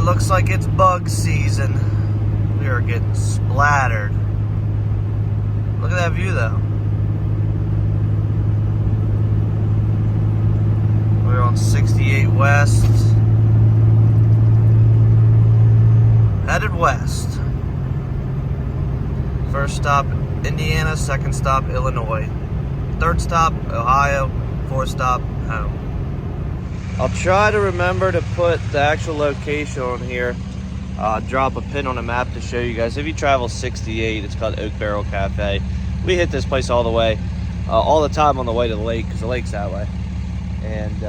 looks like it's bug season. We are getting splattered. Look at that view though. We're on 68 West. Headed west. First stop, Indiana. Second stop, Illinois. Third stop, Ohio. Fourth stop, home. I'll try to remember to put the actual location on here. Drop a pin on a map to show you guys. If you travel 68, it's called Oak Barrel Cafe. We hit this place all the time on the way to the lake, because the lake's that way. And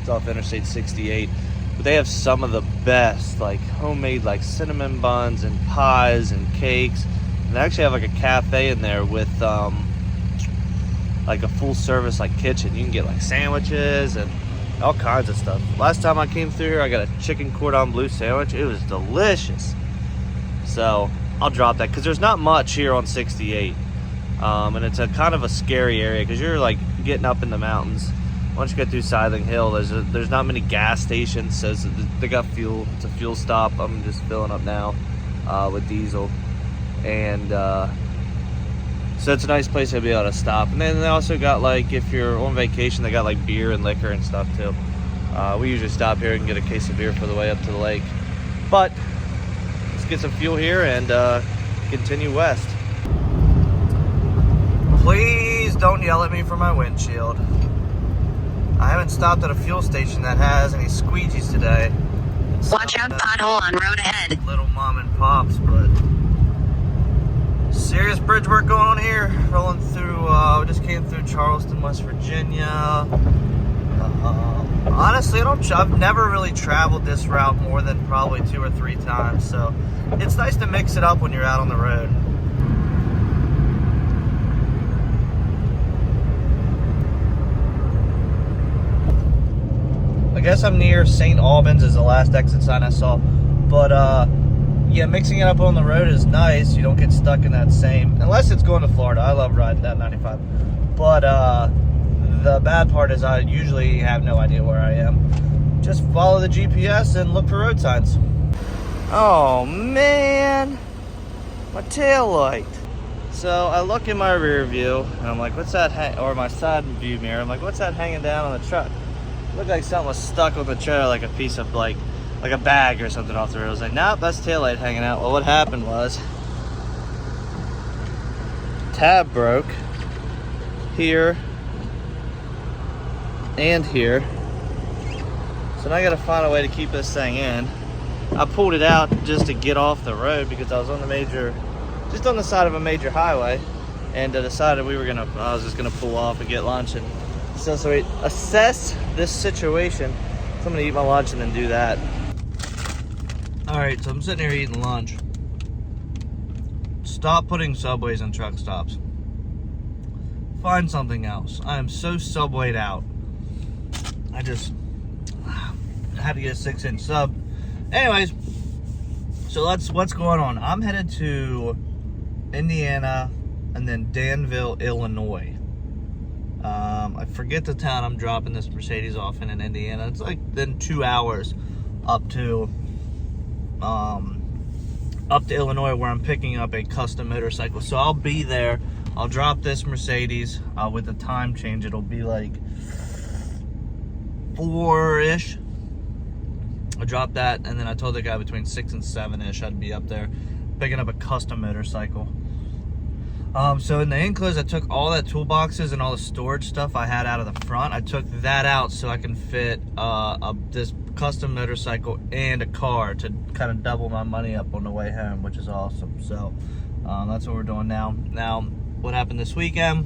it's off Interstate 68. But they have some of the best, like homemade, like cinnamon buns and pies and cakes. And they actually have like a cafe in there with like a full service like kitchen. You can get like sandwiches and all kinds of stuff. Last time I came through here, I got a chicken cordon bleu sandwich. It was delicious. So I'll drop that because there's not much here on 68. And it's a kind of a scary area because you're like getting up in the mountains. Once you get through Sidling Hill, there's not many gas stations. So they got fuel. It's a fuel stop. I'm just filling up now with diesel. And so it's a nice place to be able to stop. And then they also got, like, if you're on vacation, they got like beer and liquor and stuff too. We usually stop here and get a case of beer for the way up to the lake. But let's get some fuel here and continue west. Please don't yell at me for my windshield. I haven't stopped at a fuel station that has any squeegees today. Watch out, pothole on road ahead. Little mom and pops, but serious bridge work going on here. Rolling through, we just came through Charleston, West Virginia. Honestly, I've never really traveled this route more than probably 2 or 3 times, so it's nice to mix it up when you're out on the road. I guess I'm near St. Albans is the last exit sign I saw, but yeah, mixing it up on the road is nice. You don't get stuck in that same, unless it's going to Florida. I love riding that 95. But the bad part is I usually have no idea where I am. Just follow the GPS and look for road signs. Oh man, my tail light. So I look in my rear view and I'm like, what's that, or my side view mirror. I'm like, what's that hanging down on the truck? It looked like something was stuck on the trailer, like a piece of like a bag or something off the road. I was like, nope, that's taillight hanging out. Well, what happened was tab broke here and here. So now I gotta find a way to keep this thing in. I pulled it out just to get off the road because I was on just on the side of a major highway, and decided I was just gonna pull off and get lunch. And so we assess this situation. So I'm gonna eat my lunch and then do that. All right, so I'm sitting here eating lunch. Stop putting Subways in truck stops. Find something else. I am so Subwayed out. I had to get a 6-inch sub. Anyways, so what's going on. I'm headed to Indiana and then Danville, Illinois. I forget the town I'm dropping this Mercedes off in Indiana. It's like then 2 hours up to Illinois, where I'm picking up a custom motorcycle. So I'll be there. I'll drop this Mercedes with the time change. It'll be like 4-ish. I'll drop that, and then I told the guy between 6 and 7-ish I'd be up there picking up a custom motorcycle. So in the enclosed, I took all that toolboxes and all the storage stuff I had out of the front. I took that out so I can fit this custom motorcycle and a car to kind of double my money up on the way home, which is awesome. So that's what we're doing now. Now, what happened this weekend?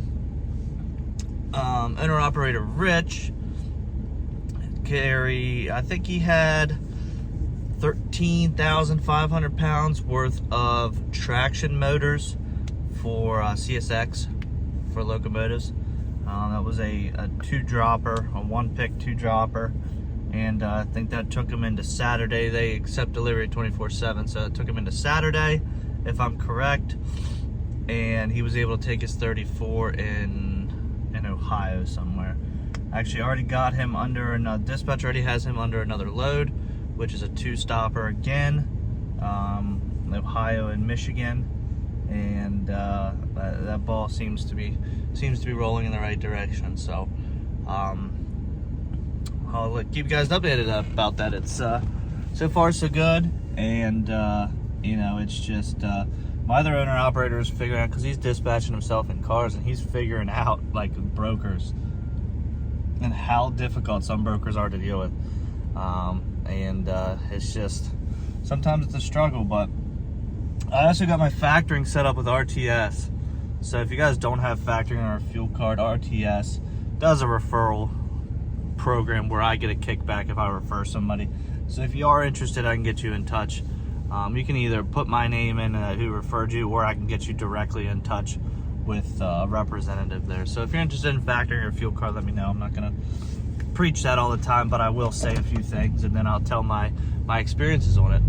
Owner-operator Rich, I think he had 13,500 pounds worth of traction motors for CSX for locomotives. That was a 2-dropper, a 1-pick 2-dropper, and I think that took him into Saturday. They accept delivery 24/7, so it took him into Saturday, if I'm correct, and he was able to take his 34 in Ohio somewhere. Actually, already got him under, dispatch already has him under another load, which is a 2-stopper again, Ohio and Michigan, and that ball seems to be rolling in the right direction. So I'll keep you guys updated about that. It's so far so good, and you know, it's just my other owner operator is figuring out, because he's dispatching himself in cars, and he's figuring out like brokers and how difficult some brokers are to deal with. It's just, sometimes it's a struggle. But I also got my factoring set up with RTS. So if you guys don't have factoring on a fuel card, RTS does a referral program where I get a kickback if I refer somebody. So if you are interested, I can get you in touch. You can either put my name in, who referred you, or I can get you directly in touch with a representative there. So if you're interested in factoring your fuel card, let me know. I'm not gonna preach that all the time, but I will say a few things, and then I'll tell my experiences on it.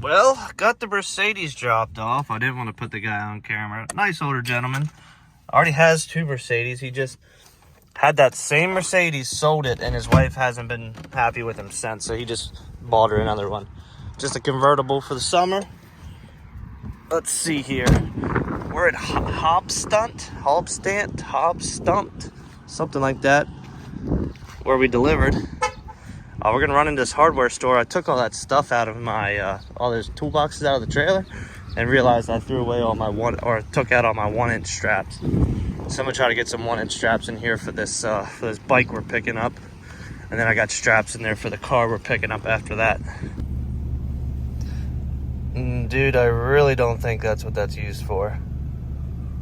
Well, got the Mercedes dropped off. I didn't want to put the guy on camera. Nice older gentleman. Already has 2 Mercedes. He just had that same Mercedes, sold it, and his wife hasn't been happy with him since, so he just bought her another one. Just a convertible for the summer. Let's see here. We're at Hobstunt, something like that, where we delivered. We're gonna run into this hardware store. I took all that stuff out of my, all those toolboxes out of the trailer, and realized I threw away all my took out all my 1-inch straps. So I'm gonna try to get some 1-inch straps in here for this bike we're picking up. And then I got straps in there for the car we're picking up after that. Dude, I really don't think that's what that's used for.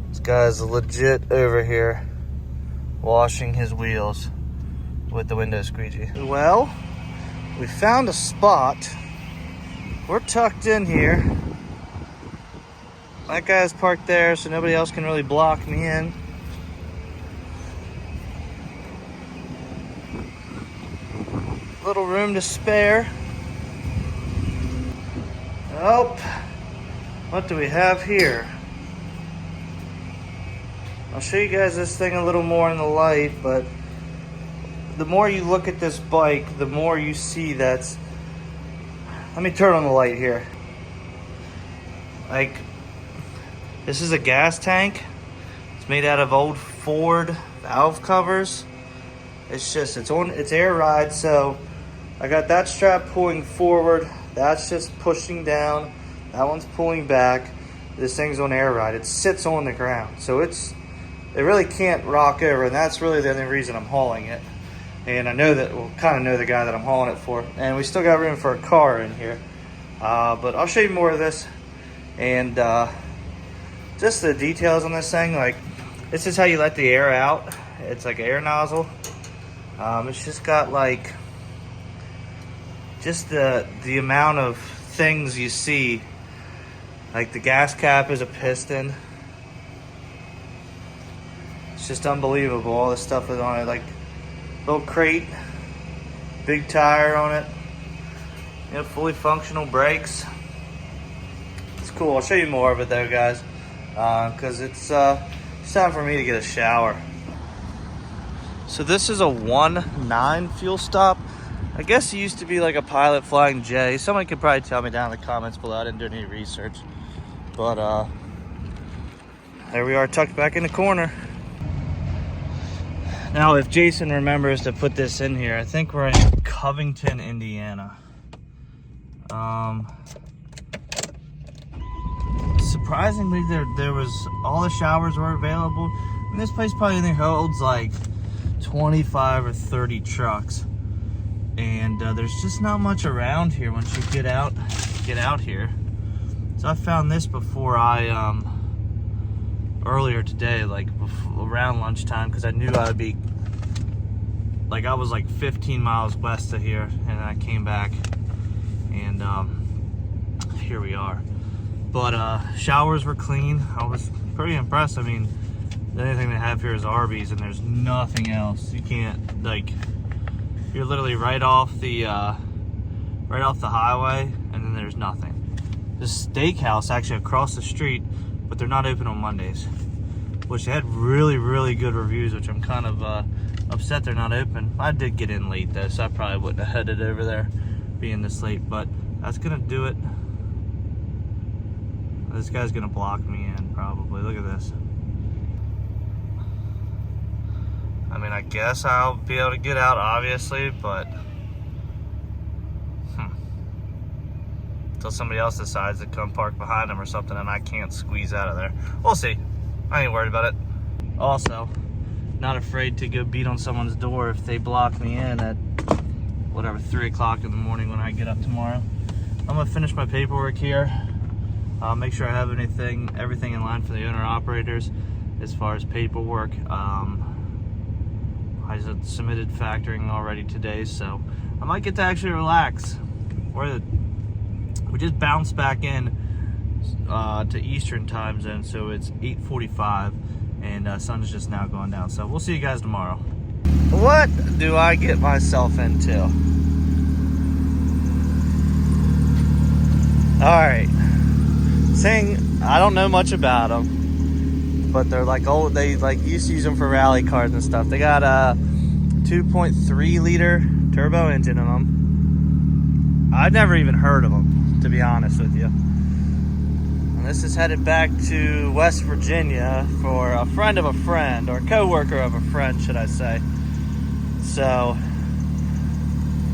This guy's legit over here washing his wheels with the window squeegee. Well, we found a spot. We're tucked in here. That guy's parked there, so nobody else can really block me in. Little room to spare. Oh, what do we have here? I'll show you guys this thing a little more in the light, but the more you look at this bike, the more you see that's... Let me turn on the light here. Like, this is a gas tank. It's made out of old Ford valve covers. It's air ride, so I got that strap pulling forward. That's just pushing down. That one's pulling back. This thing's on air ride. It sits on the ground, so it really can't rock over, and that's really the only reason I'm hauling it. And I know that, well, kind of know the guy that I'm hauling it for. And we still got room for a car in here. But I'll show you more of this. And just the details on this thing. Like, this is how you let the air out. It's like an air nozzle. It's just got like, just the amount of things you see. Like the gas cap is a piston. It's just unbelievable, all the stuff that's on it. Like, little crate, big tire on it, you know, fully functional brakes. It's cool. I'll show you more of it though, guys, because it's time for me to get a shower. So this is a 1.9 fuel stop. I guess it used to be like a Pilot Flying J. Somebody could probably tell me down in the comments below. I didn't do any research, but there we are, tucked back in the corner. Now, if Jason remembers to put this in here, I think we're in Covington, Indiana. Surprisingly, there was, all the showers were available. And this place probably only holds like 25 or 30 trucks. And there's just not much around here once you get out here. So I found this before earlier today, like around lunchtime, because I knew I would be, like, I was like 15 miles west of here, and I came back, and here we are. But showers were clean. I was pretty impressed. I mean, the only thing they have here is Arby's, and there's nothing else. You can't, like, you're literally right off the highway, and then there's nothing. This steakhouse actually across the street, but they're not open on Mondays, which they had really, really good reviews, which I'm kind of upset they're not open. I did get in late though, so I probably wouldn't have headed over there. being this late, but that's gonna do it. This guy's gonna block me in probably. Look at this. I mean, I guess I'll be able to get out, obviously, but until somebody else decides to come park behind him or something and I can't squeeze out of there. We'll see. I ain't worried about it. Also, not afraid to go beat on someone's door if they block me in at whatever, 3 o'clock in the morning when I get up tomorrow. I'm gonna finish my paperwork here. Make sure I have everything in line for the owner-operators as far as paperwork. I submitted factoring already today, so I might get to actually relax. We just bounced back in to Eastern time zone, so it's 8:45, and sun's just now going down. So we'll see you guys tomorrow. What do I get myself into? All right. I don't know much about them, but they're like old. They like used to use them for rally cars and stuff. They got a 2.3 liter turbo engine in them. I've never even heard of them, to be honest with you. And this is headed back to West Virginia for a friend of a friend, or co-worker of a friend, should I say. So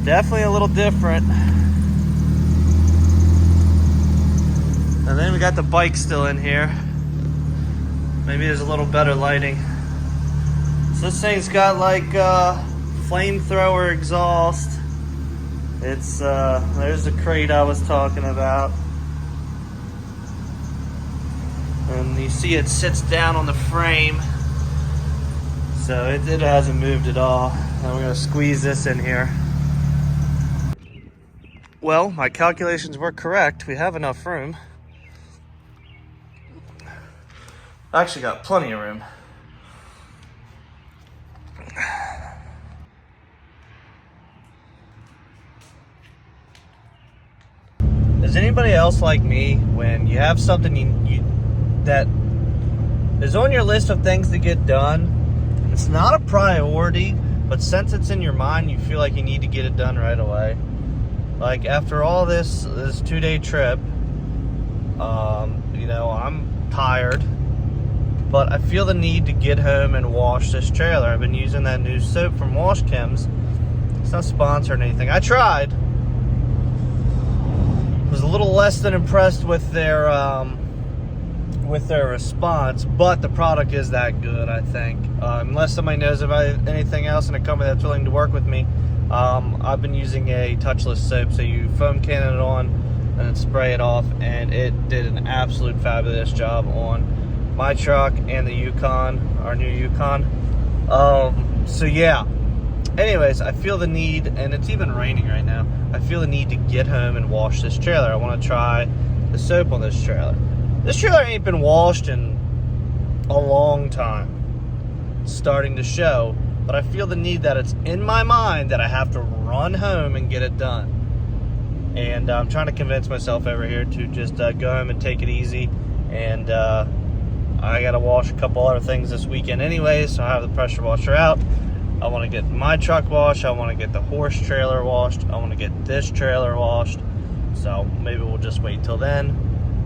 definitely a little different. And then we got the bike still in here. Maybe there's a little better lighting. So this thing's got like flamethrower exhaust. It's there's the crate I was talking about. And you see it sits down on the frame. So it hasn't moved at all. And we're gonna squeeze this in here. Well, my calculations were correct. We have enough room. I actually got plenty of room. Is anybody else like me when you have something that is on your list of things to get done? It's not a priority, but since it's in your mind, you feel like you need to get it done right away. Like after all this 2-day trip, you know, I'm tired. But I feel the need to get home and wash this trailer. I've been using that new soap from Wash Chems. It's not sponsored or anything. I tried. Was a little less than impressed with their response, but the product is that good, I think. Unless somebody knows about anything else in a company that's willing to work with me, I've been using a touchless soap. So you foam can it on and then spray it off, and it did an absolute fabulous job on my truck and the Yukon, our new Yukon. So yeah. Anyways, I feel the need, and it's even raining right now, I feel the need to get home and wash this trailer. I want to try the soap on this trailer. This trailer ain't been washed in a long time. It's starting to show, but I feel the need that it's in my mind that I have to run home and get it done. And I'm trying to convince myself over here to just go home and take it easy. And I gotta wash a couple other things this weekend anyway, so I have the pressure washer out. I want to get my truck washed. I want to get the horse trailer washed. I want to get this trailer washed. So maybe we'll just wait till then.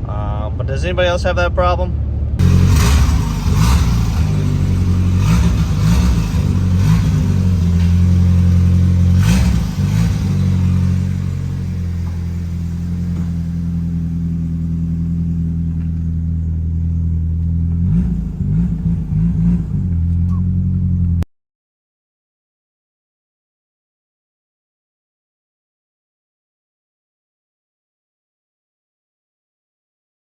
But does anybody else have that problem?